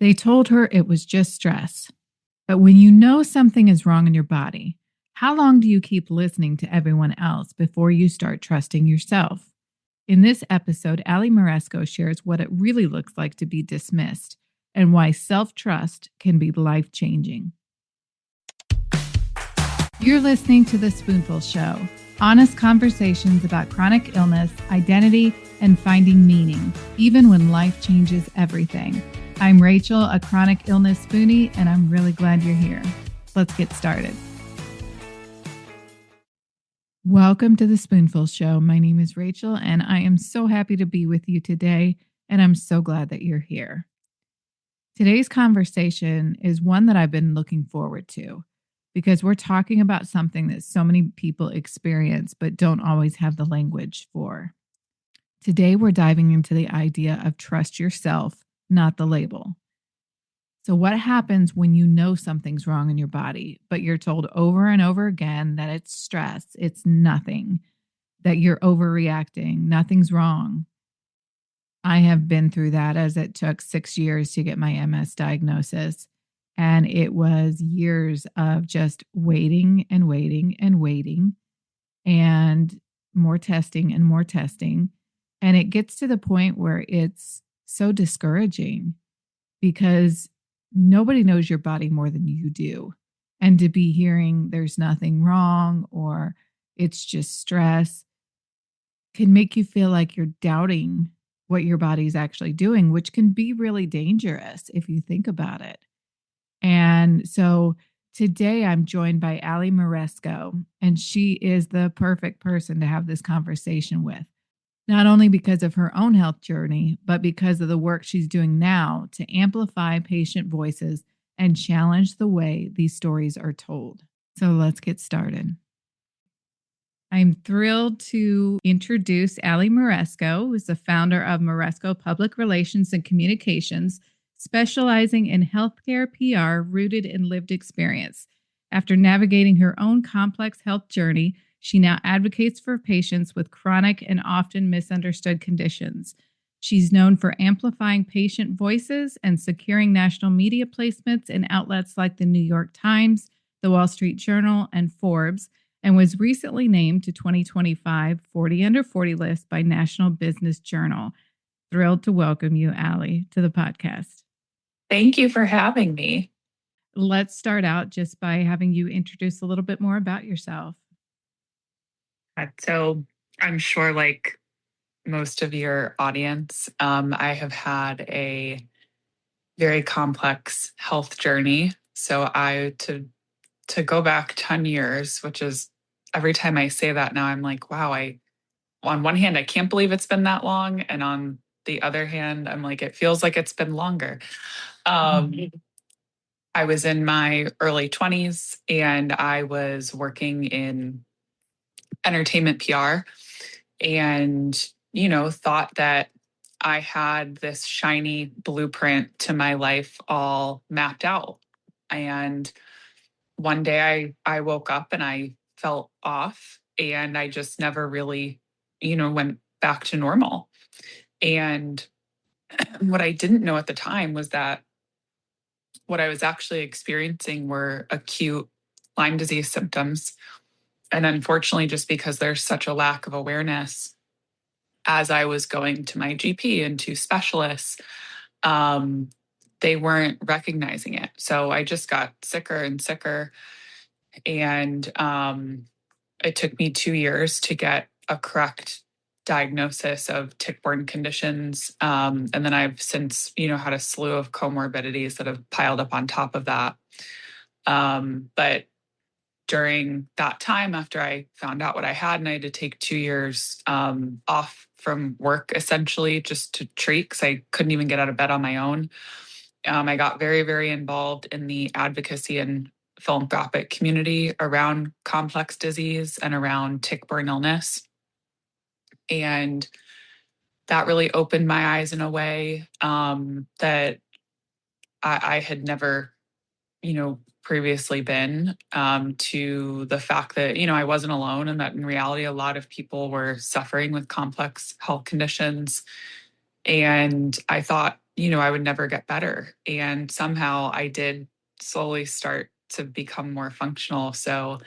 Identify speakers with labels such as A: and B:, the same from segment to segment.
A: They told her it was just stress. But when you know something is wrong in your body, how long do you keep listening to everyone else before you start trusting yourself? In this episode, Ali Moresco shares what it really looks like to be dismissed and why self trust can be life changing. You're listening to The Spoonful Show, honest conversations about chronic illness, identity, and finding meaning, even when life changes everything. I'm Rachel, a chronic illness spoonie, and I'm really glad you're here. Let's get started. Welcome to The Spoonful Show. My name is Rachel, and I am so happy to be with you today, and I'm so glad that you're here. Today's conversation is one that I've been looking forward to because we're talking about something that so many people experience but don't always have the language for. Today, we're diving into the idea of trust yourself, not the label. So what happens when you know something's wrong in your body, but you're told over and over again that it's stress, it's nothing, that you're overreacting, nothing's wrong? I have been through that, as it took 6 years to get my MS diagnosis. And it was years of just waiting and waiting and waiting and more testing and more testing. And it gets to the point where it's so discouraging because nobody knows your body more than you do. And to be hearing there's nothing wrong or it's just stress can make you feel like you're doubting what your body's actually doing, which can be really dangerous if you think about it. And so today I'm joined by Ali Moresco, and she is the perfect person to have this conversation with, not only because of her own health journey, but because of the work she's doing now to amplify patient voices and challenge the way these stories are told. So let's get started. I'm thrilled to introduce Ali Moresco, who is the founder of Moresco Public Relations and Communications, specializing in healthcare PR rooted in lived experience. After navigating her own complex health journey, she now advocates for patients with chronic and often misunderstood conditions. She's known for amplifying patient voices and securing national media placements in outlets like the New York Times, the Wall Street Journal, and Forbes, and was recently named to 2025 40 Under 40 list by National Business Journal. Thrilled to welcome you, Ali, to the podcast.
B: Thank you for having me.
A: Let's start out just by having you introduce a little bit more about yourself.
B: So I'm sure, like most of your audience, I have had a very complex health journey. So to go back 10 years, which is every time I say that now, I'm like, wow, on one hand, I can't believe it's been that long. And on the other hand, I'm like, it feels like it's been longer. I was in my early 20s and I was working in entertainment PR and, thought that I had this shiny blueprint to my life all mapped out. And one day I woke up and I felt off and I just never really, went back to normal. And what I didn't know at the time was that what I was actually experiencing were acute Lyme disease symptoms. And unfortunately, just because there's such a lack of awareness, as I was going to my GP and to specialists, they weren't recognizing it. So I just got sicker and sicker. And it took me 2 years to get a correct diagnosis of tick-borne conditions. And then I've since, had a slew of comorbidities that have piled up on top of that. But during that time, after I found out what I had, and I had to take 2 years off from work, essentially, just to treat, because I couldn't even get out of bed on my own. I got very, very involved in the advocacy and philanthropic community around complex disease and around tick-borne illness. And that really opened my eyes in a way that I had never, previously been, to the fact that, I wasn't alone and that in reality, a lot of people were suffering with complex health conditions. And I thought, I would never get better. And somehow I did slowly start to become more functional. So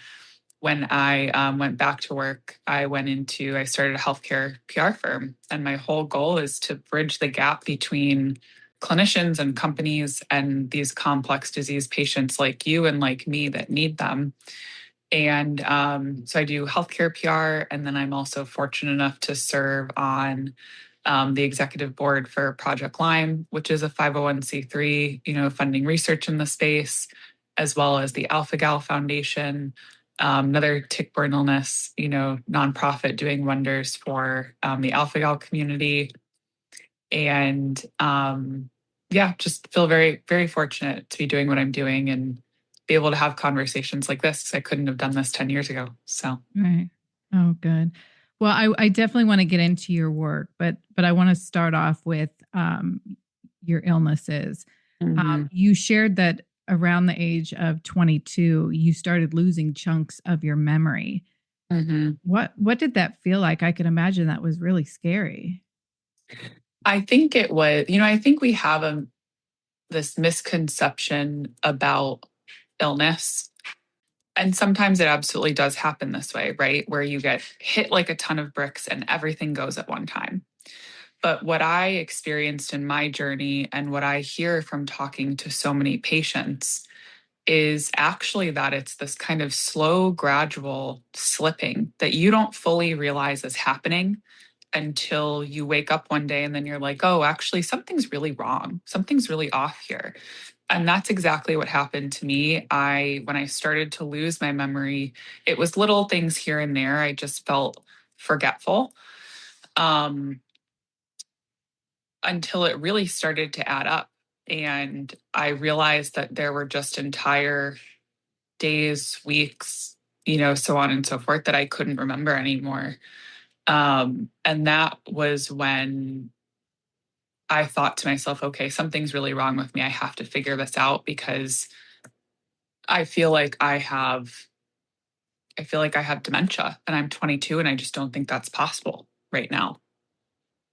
B: when I went back to work, I started a healthcare PR firm. And my whole goal is to bridge the gap between clinicians and companies and these complex disease patients like you and like me that need them. And so I do healthcare PR, and then I'm also fortunate enough to serve on the executive board for Project Lyme, which is a 501c3, funding research in the space, as well as the Alpha Gal Foundation, another tick-borne illness, nonprofit doing wonders for the Alpha Gal community. And yeah, just feel very, very fortunate to be doing what I'm doing and be able to have conversations like this because I couldn't have done this 10 years ago. So,
A: Right. Oh, good. Well, I definitely want to get into your work, but I want to start off with your illnesses.
B: mhm,
A: You shared that around the age of 22, you started losing chunks of your memory.
B: mhm.
A: What did that feel like? I could imagine that was really scary.
B: I think it was, I think we have this misconception about illness. And sometimes it absolutely does happen this way, right? Where you get hit like a ton of bricks and everything goes at one time. But what I experienced in my journey and what I hear from talking to so many patients is actually that it's this kind of slow, gradual slipping that you don't fully realize is happening until you wake up one day and then you're like, oh, actually, something's really wrong. Something's really off here. And that's exactly what happened to me. When I started to lose my memory, it was little things here and there. I just felt forgetful. Um, until it really started to add up. And I realized that there were just entire days, weeks, so on and so forth that I couldn't remember anymore. And that was when I thought to myself, okay, something's really wrong with me. I have to figure this out because I feel like I have dementia and I'm 22 and I just don't think that's possible right now.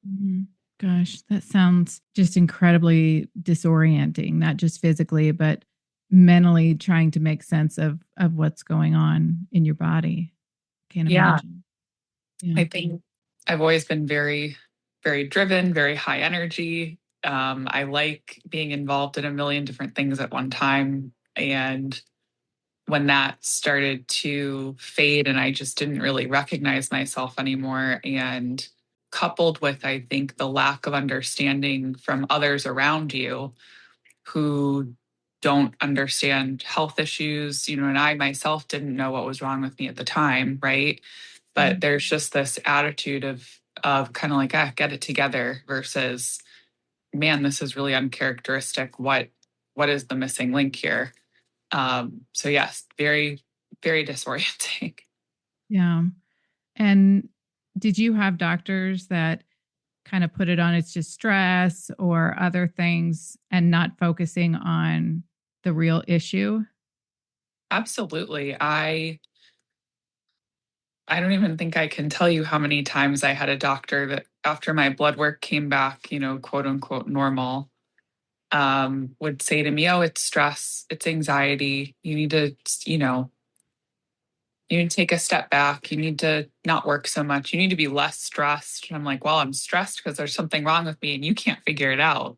A: Mhm. Gosh, that sounds just incredibly disorienting, not just physically, but mentally trying to make sense of what's going on in your body. Can't
B: Yeah.
A: imagine. Yeah.
B: I think I've always been very, very driven, very high energy. I like being involved in a million different things at one time. And when that started to fade and I just didn't really recognize myself anymore, and coupled with, I think, the lack of understanding from others around you who don't understand health issues, and I myself didn't know what was wrong with me at the time, right? But
A: Mhm.
B: there's just this attitude of kind of like, get it together versus, man, this is really uncharacteristic. What is the missing link here? So yes, very, very disorienting.
A: Yeah. And did you have doctors that kind of put it on it's just stress or other things and not focusing on the real issue?
B: Absolutely. I don't even think I can tell you how many times I had a doctor that after my blood work came back, quote unquote normal, would say to me, "Oh, it's stress, it's anxiety. You know, you need to take a step back. You need to not work so much. You need to be less stressed." And I'm like, "Well, I'm stressed because there's something wrong with me, and you can't figure it out."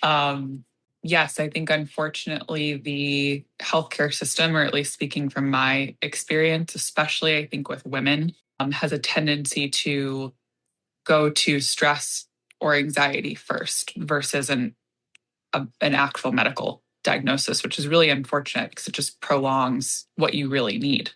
B: Um, yes, I think unfortunately the healthcare system, or at least speaking from my experience, especially I think with women, has a tendency to go to stress or anxiety first versus an actual medical diagnosis, which is really unfortunate because it just prolongs what you really need.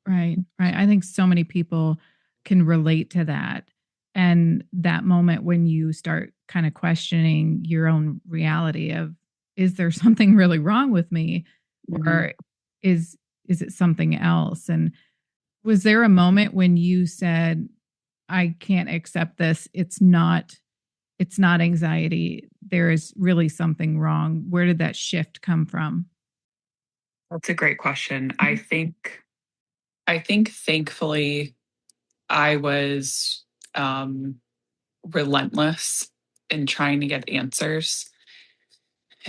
A: Right, right. I think so many people can relate to that. And that moment when you start kind of questioning your own reality of, is there something really wrong with me?
B: Mhm.
A: Or is is it something else? And was there a moment when you said, I can't accept this. It's not anxiety. There is really something wrong. Where did that shift come from?
B: That's a great question. I think thankfully I was um, relentless in trying to get answers.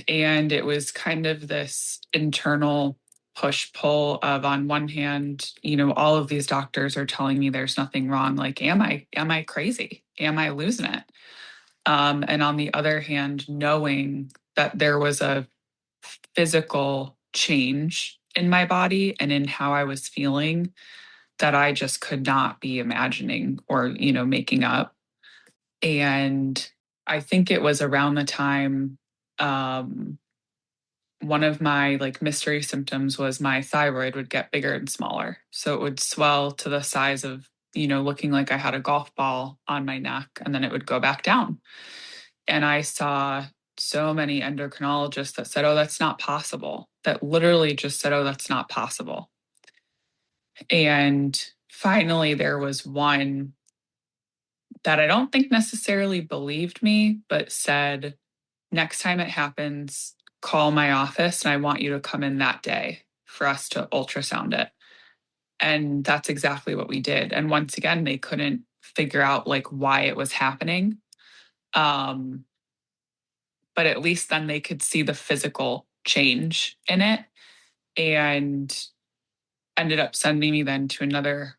B: And it was kind of this internal push pull of, on one hand, all of these doctors are telling me there's nothing wrong. Like, am I crazy? Am I losing it? And on the other hand, knowing that there was a physical change in my body and in how I was feeling that I just could not be imagining or, making up. And I think it was around the time, one of my like mystery symptoms was my thyroid would get bigger and smaller. So it would swell to the size of, looking like I had a golf ball on my neck, and then it would go back down. And I saw so many endocrinologists that said, oh, that's not possible. That literally just said, oh, that's not possible. And finally, there was one that I don't think necessarily believed me, but said, next time it happens, call my office and I want you to come in that day for us to ultrasound it. And that's exactly what we did. And once again, they couldn't figure out like why it was happening. But at least then they could see the physical change in it, and ended up sending me then to another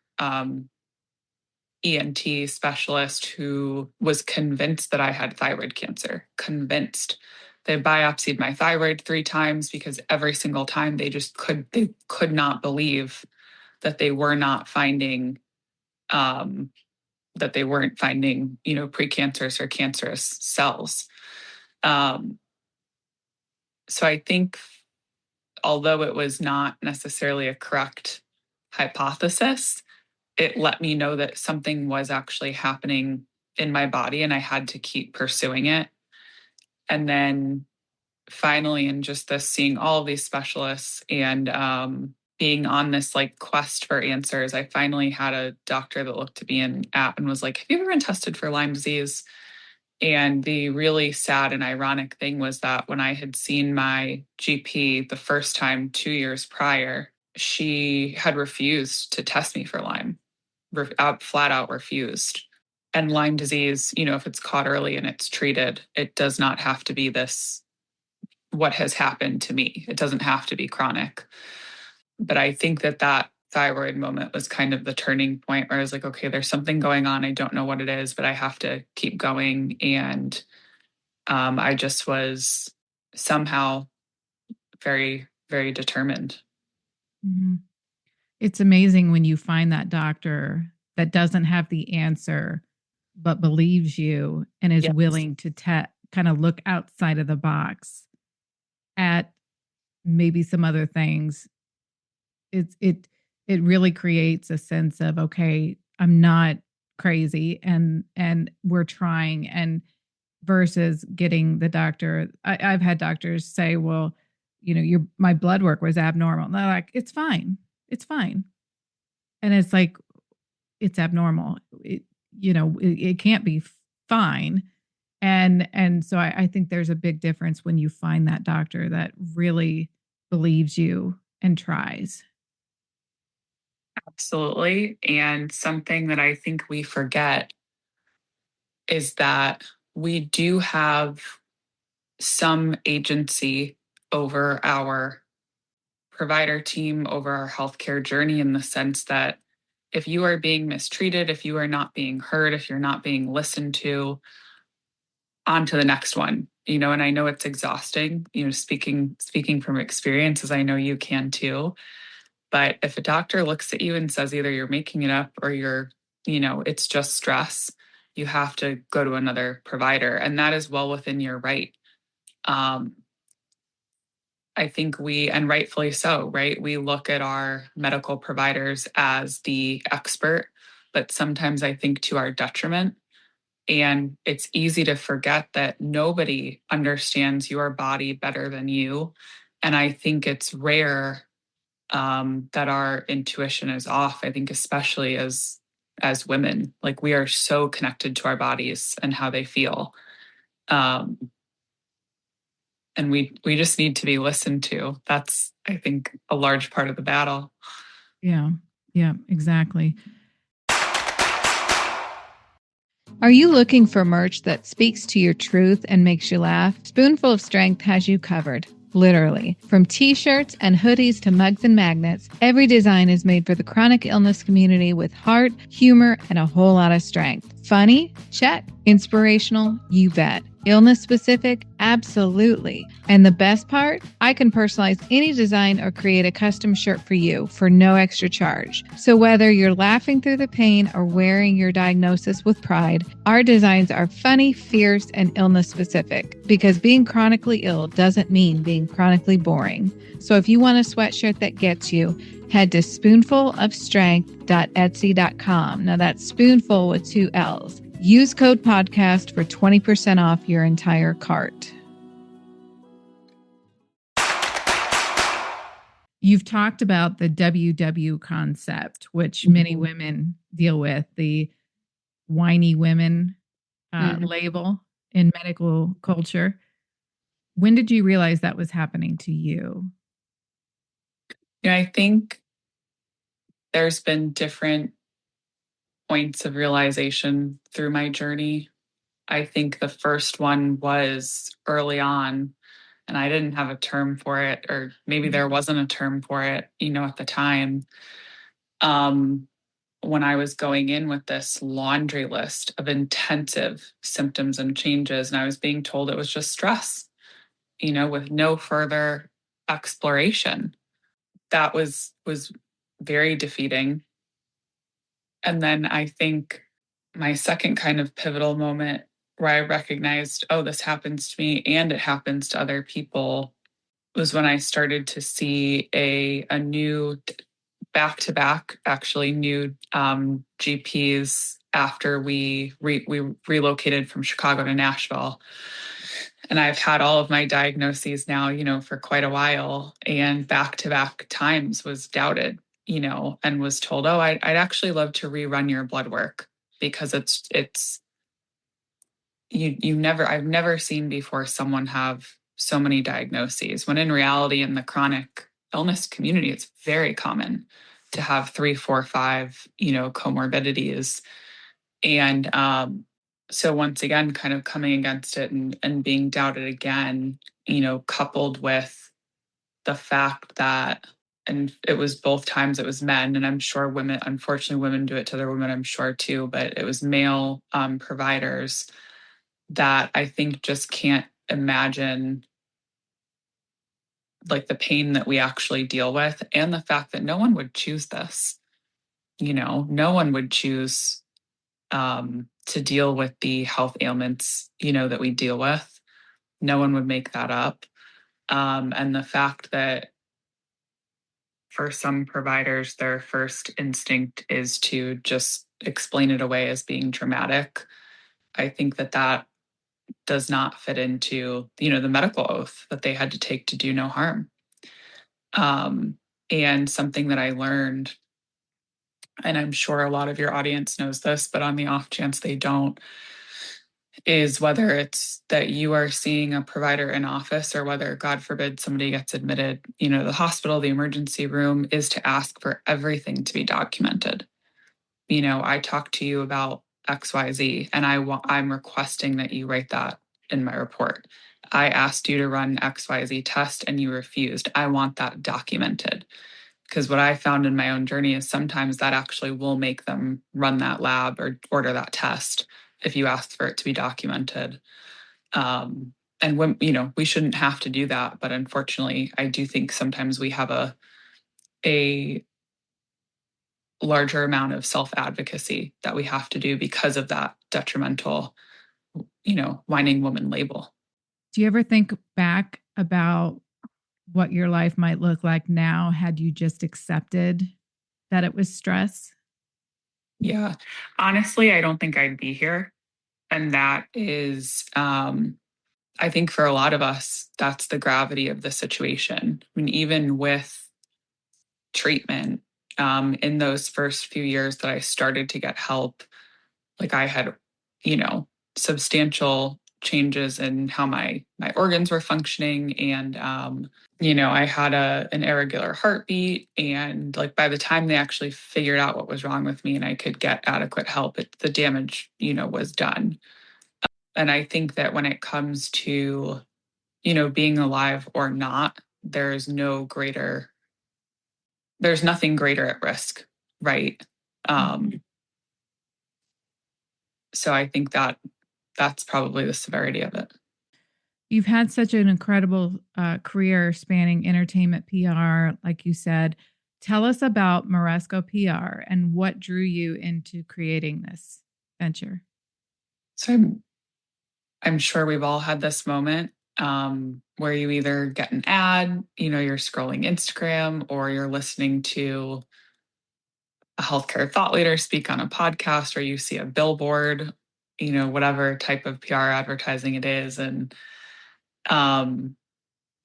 B: ENT specialist who was convinced that I had thyroid cancer. Convinced. They biopsied my thyroid 3 times because every single time they could not believe that they were not finding that they weren't finding, precancerous or cancerous cells. So I think, although it was not necessarily a correct hypothesis, it let me know that something was actually happening in my body and I had to keep pursuing it. And then finally, in just this, seeing all of these specialists and being on this like quest for answers, I finally had a doctor that looked at me and was like, have you ever been tested for Lyme disease? And the really sad and ironic thing was that when I had seen my GP the first time 2 years prior, she had refused to test me for Lyme, flat out refused. And Lyme disease, if it's caught early and it's treated, it does not have to be this, what has happened to me. It doesn't have to be chronic. But I think that thyroid moment was kind of the turning point where I was like, okay, there's something going on. I don't know what it is, but I have to keep going. And I just was somehow very, very determined.
A: Mm-hmm. It's amazing when you find that doctor that doesn't have the answer, but believes you and is
B: Yes.
A: willing to kind of look outside of the box at maybe some other things. It really creates a sense of, okay, I'm not crazy, and we're trying. And versus getting the doctor, I've had doctors say, well, my blood work was abnormal. And they're like, it's fine. It's fine. And it's like, it's abnormal. It can't be fine. And so I think there's a big difference when you find that doctor that really believes you and tries.
B: Absolutely. And something that I think we forget is that we do have some agency over our provider team, over our healthcare journey, in the sense that if you are being mistreated, if you are not being heard, if you're not being listened to, on to the next one. And I know it's exhausting, speaking from experience, as I know you can too. But if a doctor looks at you and says either you're making it up or it's just stress, you have to go to another provider. And that is well within your right. I think and rightfully so, right? We look at our medical providers as the expert, but sometimes I think to our detriment. And it's easy to forget that nobody understands your body better than you. And I think it's rare that our intuition is off. I think especially as women, like, we are so connected to our bodies and how they feel. And we just need to be listened to. That's, I think, a large part of the battle.
A: Yeah, exactly. Are you looking for merch that speaks to your truth and makes you laugh? Spoonful of Strength has you covered. Literally. From t-shirts and hoodies to mugs and magnets, every design is made for the chronic illness community with heart, humor, and a whole lot of strength. Funny? Check. Inspirational? You bet. Illness specific? Absolutely. And the best part? I can personalize any design or create a custom shirt for you for no extra charge. So whether you're laughing through the pain or wearing your diagnosis with pride, our designs are funny, fierce, and illness specific, because being chronically ill doesn't mean being chronically boring. So if you want a sweatshirt that gets you, head to spoonfulofstrength.etsy.com. Now that's spoonful with 2 L's. Use code podcast for 20% off your entire cart. You've talked about the WW concept, which many women deal with, the whiny women label in medical culture. When did you realize that was happening to you?
B: Yeah, I think there's been different points of realization through my journey. I think the first one was early on, and I didn't have a term for it, or maybe there wasn't a term for it, at the time. When I was going in with this laundry list of intensive symptoms and changes, and I was being told it was just stress, with no further exploration. That was very defeating. And then I think my second kind of pivotal moment where I recognized, oh, this happens to me and it happens to other people, was when I started to see a new back-to-back, actually new GPs after we relocated from Chicago to Nashville. And I've had all of my diagnoses now, for quite a while, and back-to-back times was doubted, and was told, oh, I'd actually love to rerun your blood work, because it's I've never seen before someone have so many diagnoses, when in reality, in the chronic illness community, it's very common to have 3, 4, 5, comorbidities. And so once again, kind of coming against it and being doubted again, coupled with the fact that, and it was both times, it was men, and I'm sure women, unfortunately, women do it to their women, I'm sure too, but it was male providers that I think just can't imagine like the pain that we actually deal with, and the fact that no one would choose this. No one would choose to deal with the health ailments, that we deal with. No one would make that up. And the fact that for some providers, their first instinct is to just explain it away as being dramatic. I think that does not fit into, the medical oath that they had to take to do no harm. And something that I learned, and I'm sure a lot of your audience knows this, but on the off chance they don't, is whether it's that you are seeing a provider in office, or whether, God forbid, somebody gets admitted, the hospital, the emergency room, is to ask for everything to be documented. I talked to you about XYZ, and I'm requesting that you write that in my report. I asked you to run XYZ test and you refused. I want that documented. Because what I found in my own journey is sometimes that actually will make them run that lab or order that test if you ask for it to be documented. And when, we shouldn't have to do that. But unfortunately, I do think sometimes we have a larger amount of self-advocacy that we have to do because of that detrimental, whining woman label.
A: Do you ever think back about what your life might look like now had you just accepted that it was stress?
B: Yeah. Honestly, I don't think I'd be here. And that is, I think for a lot of us, that's the gravity of the situation. I mean, even with treatment, in those first few years that I started to get help, like I had, substantial changes in how my organs were functioning, and I had an irregular heartbeat, and like by the time they actually figured out what was wrong with me and I could get adequate help, the damage was done. And I think that when it comes to being alive or not, there's nothing greater at risk, right? um so I think that that's probably the severity of it.
A: You've had such an incredible career spanning entertainment PR, like you said. Tell us about Moresco PR and what drew you into creating this venture.
B: So I'm sure we've all had this moment where you either get an ad, you're scrolling Instagram, or you're listening to a healthcare thought leader speak on a podcast, or you see a billboard, whatever type of PR advertising it is. And um,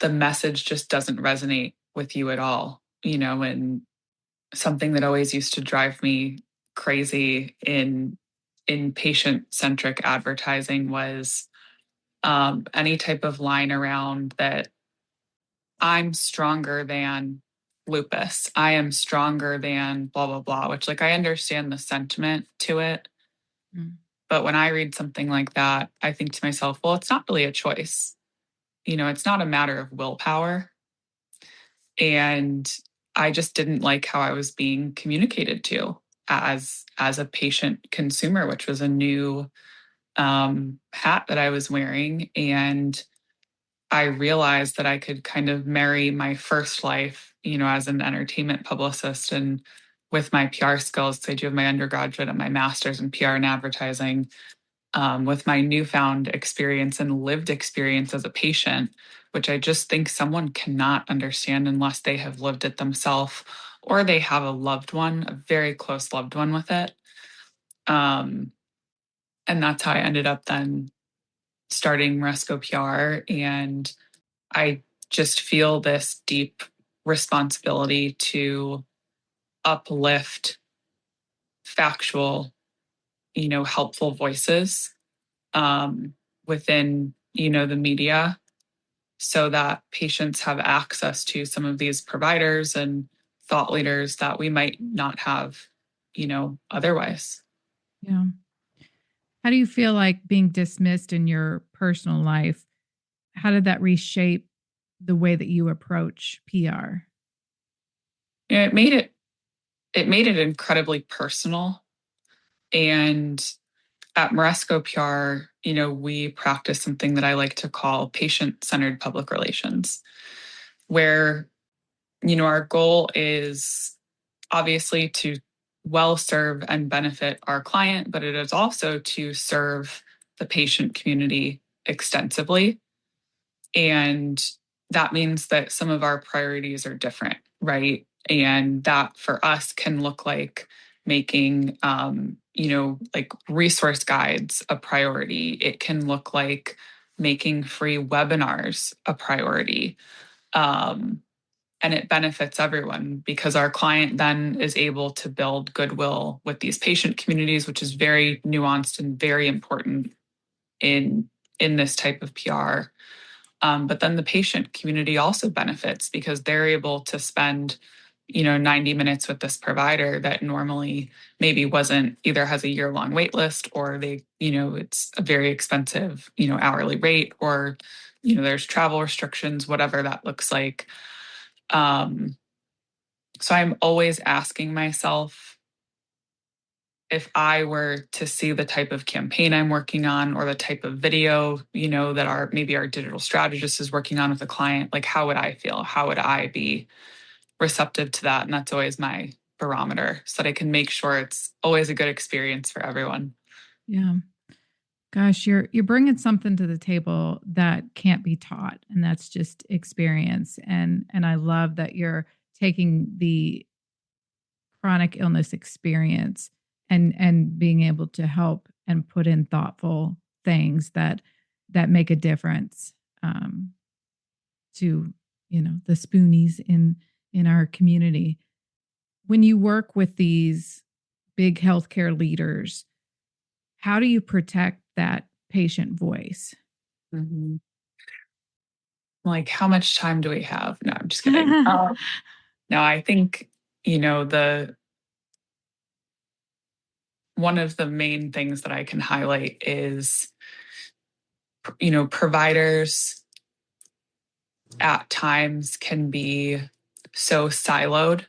B: the message just doesn't resonate with you at all, and something that always used to drive me crazy in patient centric advertising was any type of line around that I'm stronger than lupus. I am stronger than blah, blah, blah, which like I understand the sentiment to it. Mm. But when I read something like that, I think to myself, well, it's not really a choice. It's not a matter of willpower. And I just didn't like how I was being communicated to as a patient consumer, which was a new hat that I was wearing. And I realized that I could kind of marry my first life, as an entertainment publicist and with my PR skills. I do have my undergraduate and my master's in PR and advertising, with my newfound experience and lived experience as a patient, which I just think someone cannot understand unless they have lived it themselves or they have a loved one, a very close loved one with it. And that's how I ended up then starting Moresco PR. And I just feel this deep responsibility to uplift factual, helpful voices within, the media, so that patients have access to some of these providers and thought leaders that we might not have, otherwise.
A: Yeah. How do you feel like being dismissed in your personal life? How did that reshape the way that you approach PR?
B: It made it incredibly personal. And at Moresco PR, we practice something that I like to call patient-centered public relations, where, our goal is obviously to well serve and benefit our client, but it is also to serve the patient community extensively. And that means that some of our priorities are different, right? And that for us can look like making, like resource guides a priority. It can look like making free webinars a priority. And it benefits everyone because our client then is able to build goodwill with these patient communities, which is very nuanced and very important in this type of PR. But then the patient community also benefits because they're able to spend, 90 minutes with this provider that normally maybe wasn't either has a year-long wait list, or it's a very expensive, hourly rate, or, there's travel restrictions, whatever that looks like. So I'm always asking myself, if I were to see the type of campaign I'm working on or the type of video, that maybe our digital strategist is working on with a client, like how would I feel? How would I be receptive to that? And that's always my barometer so that I can make sure it's always a good experience for everyone.
A: Yeah. Gosh, you're bringing something to the table that can't be taught, and that's just experience. And I love that you're taking the chronic illness experience and being able to help and put in thoughtful things that make a difference, to the spoonies in our community. When you work with these big healthcare leaders, how do you protect that patient voice?
B: Mhm. Like, how much time do we have? No, I'm just kidding. No, I think, the one of the main things that I can highlight is, providers at times can be so siloed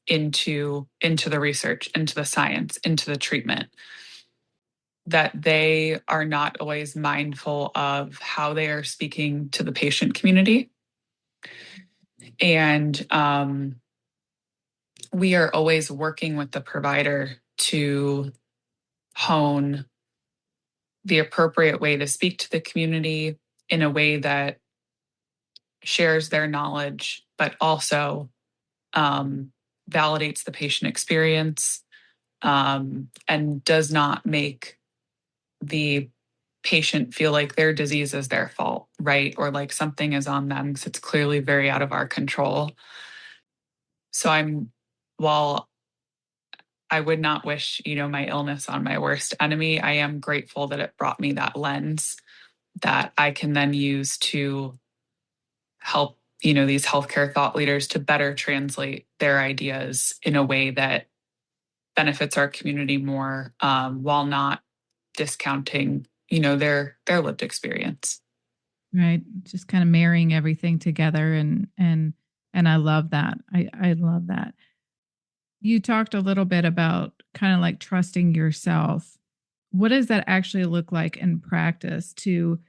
B: into the research, into the science, into the treatment, that they are not always mindful of how they are speaking to the patient community. And we are always working with the provider to hone the appropriate way to speak to the community in a way that shares their knowledge, but also um, validates the patient experience, and does not make the patient feel like their disease is their fault, right? Or like something is on them because it's clearly very out of our control. So while I would not wish, my illness on my worst enemy, I am grateful that it brought me that lens that I can then use to help, these healthcare thought leaders to better translate their ideas in a way that benefits our community more, while not discounting, their lived experience.
A: Right. Just kind of marrying everything together, and I love that. I love that. You talked a little bit about kind of like trusting yourself. What does that actually look like in practice to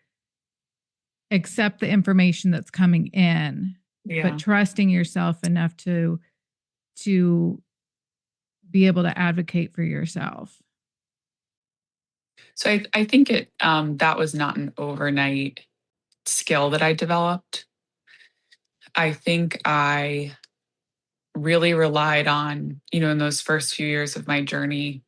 A: accept the information that's coming in, but
B: Yeah.
A: trusting yourself enough to be able to advocate for yourself?
B: So I think that was not an overnight skill that I developed. I think I really relied on, in those first few years of my journey,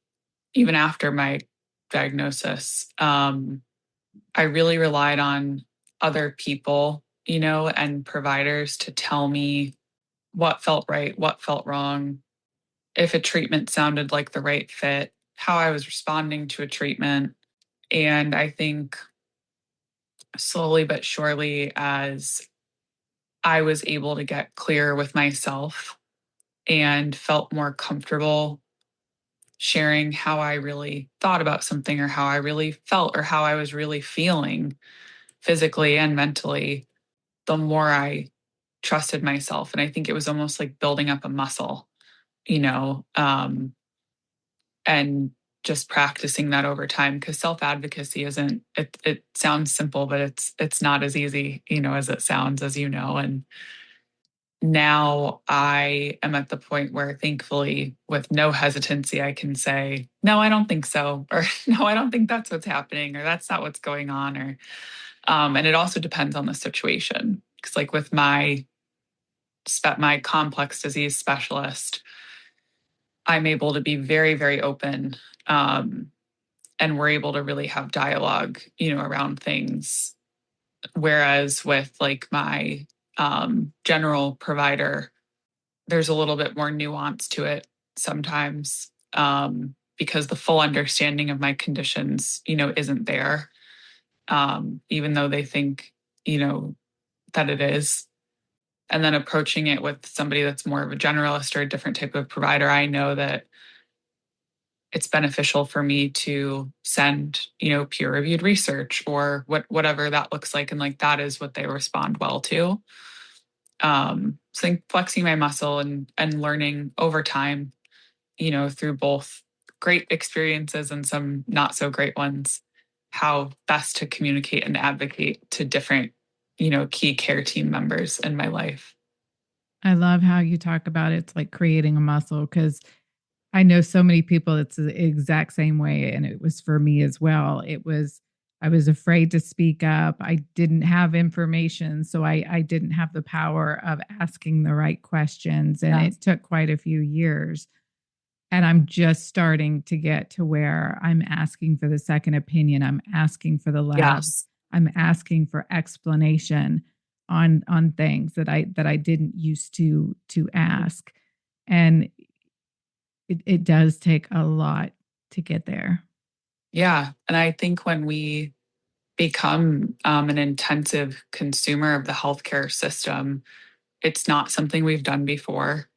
B: even after my diagnosis, I really relied on other people, and providers to tell me what felt right, what felt wrong, if a treatment sounded like the right fit, how I was responding to a treatment. And I think slowly but surely, as I was able to get clear with myself and felt more comfortable sharing how I really thought about something or how I really felt or how I was really feeling physically and mentally, the more I trusted myself. And I think it was almost like building up a muscle, you know, um, and just practicing that over time, because self-advocacy isn't, it sounds simple, but it's not as easy, as it sounds, as and now I am at the point where, thankfully, with no hesitancy, I can say, no, I don't think so, or no, I don't think that's what's happening, or that's not what's going on. Or and it also depends on the situation, because like with my complex disease specialist, I'm able to be very, very open, and we're able to really have dialogue, around things. Whereas with like my general provider, there's a little bit more nuance to it sometimes, because the full understanding of my conditions, isn't there, even though they think, that it is. And then approaching it with somebody that's more of a generalist or a different type of provider, I know that it's beneficial for me to send, peer reviewed research or whatever that looks like. And like that is what they respond well to. So I think flexing my muscle and learning over time, through both great experiences and some not so great ones, how best to communicate and advocate to different, key care team members in my life.
A: I love how you talk about it's like creating a muscle, because I know so many people it's the exact same way, and it was for me as well. I was afraid to speak up. I didn't have information, so I didn't have the power of asking the right questions, and
B: Yes.
A: it took quite a few years. And I'm just starting to get to where I'm asking for the second opinion. I'm asking for the labs.
B: Yes.
A: I'm asking for explanation on things that I didn't used to ask. And it does take a lot to get there.
B: Yeah. And I think when we become an intensive consumer of the healthcare system. It's not something we've done before,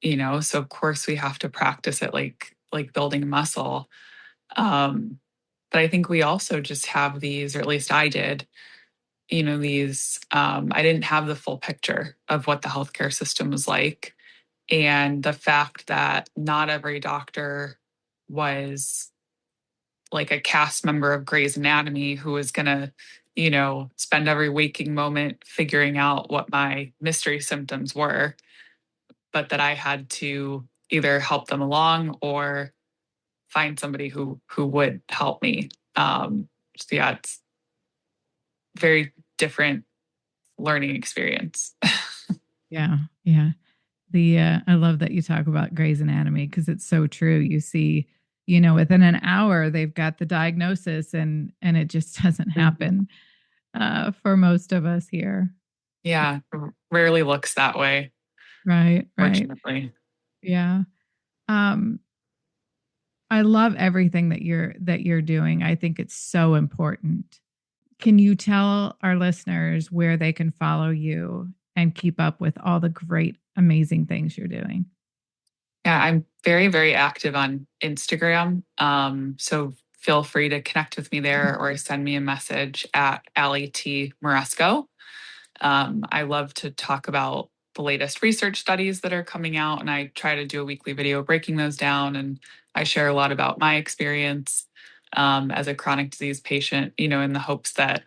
B: so of course we have to practice it like building a muscle. But I think we also just have these, or at least I did, I didn't have the full picture of what the healthcare system was like. And the fact that not every doctor was like a cast member of Grey's Anatomy who was going to, spend every waking moment figuring out what my mystery symptoms were, but that I had to either help them along or find somebody who would help me. So yeah, it's very different learning experience.
A: Yeah. Yeah. I love that you talk about Grey's Anatomy because it's so true. You see, within an hour they've got the diagnosis and it just doesn't happen for most of us here.
B: Yeah, rarely looks that way.
A: Right.
B: Fortunately.
A: Yeah. I love everything that you're doing. I think it's so important. Can you tell our listeners where they can follow you and keep up with all the great, amazing things you're doing?
B: Yeah, I'm very, very active on Instagram. So feel free to connect with me there or send me a message at Ali Moresco. I love to talk about the latest research studies that are coming out, and I try to do a weekly video breaking those down. And I share a lot about my experience as a chronic disease patient, in the hopes that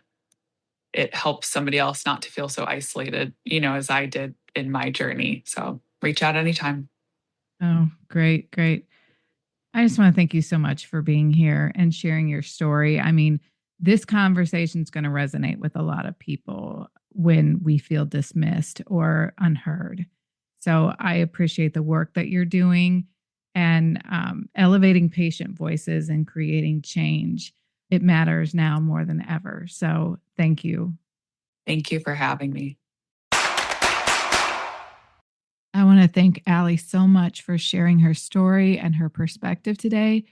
B: it helps somebody else not to feel so isolated, as I did in my journey. So reach out anytime.
A: Oh, great, great. I just want to thank you so much for being here and sharing your story. I mean, this conversation is going to resonate with a lot of people when we feel dismissed or unheard. So I appreciate the work that you're doing and elevating patient voices and creating change. It matters now more than ever. So thank you.
B: Thank you for having me.
A: I want to thank Ali so much for sharing her story and her perspective today.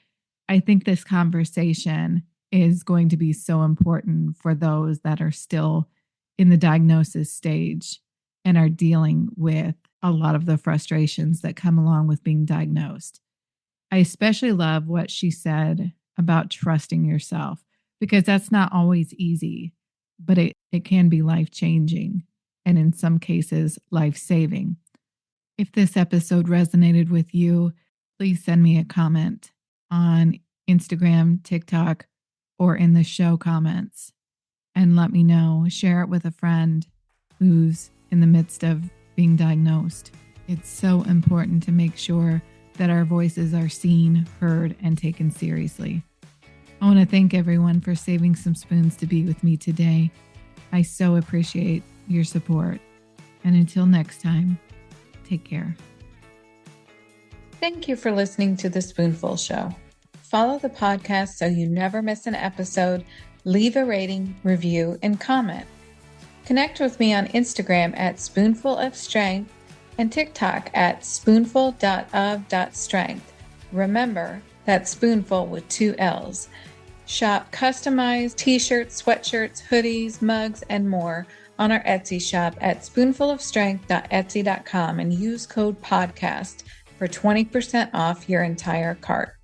A: I think this conversation is going to be so important for those that are still in the diagnosis stage and are dealing with a lot of the frustrations that come along with being diagnosed. I especially love what she said about trusting yourself, because that's not always easy, but it can be life-changing and in some cases life-saving. If this episode resonated with you, please send me a comment on Instagram, TikTok, or in the show comments and let me know. Share it with a friend who's in the midst of being diagnosed. It's so important to make sure that our voices are seen, heard, and taken seriously. I want to thank everyone for saving some spoons to be with me today. I so appreciate your support. And until next time, take care.
C: Thank you for listening to The Spoonful Show. Follow the podcast so you never miss an episode. Leave a rating, review, and comment. Connect with me on Instagram at Spoonful of Strength and TikTok at spoonful.of.strength. Remember, that's spoonful with 2 L's. Shop customized t-shirts, sweatshirts, hoodies, mugs, and more on our Etsy shop at spoonfulofstrength.etsy.com and use code podcast for 20% off your entire cart.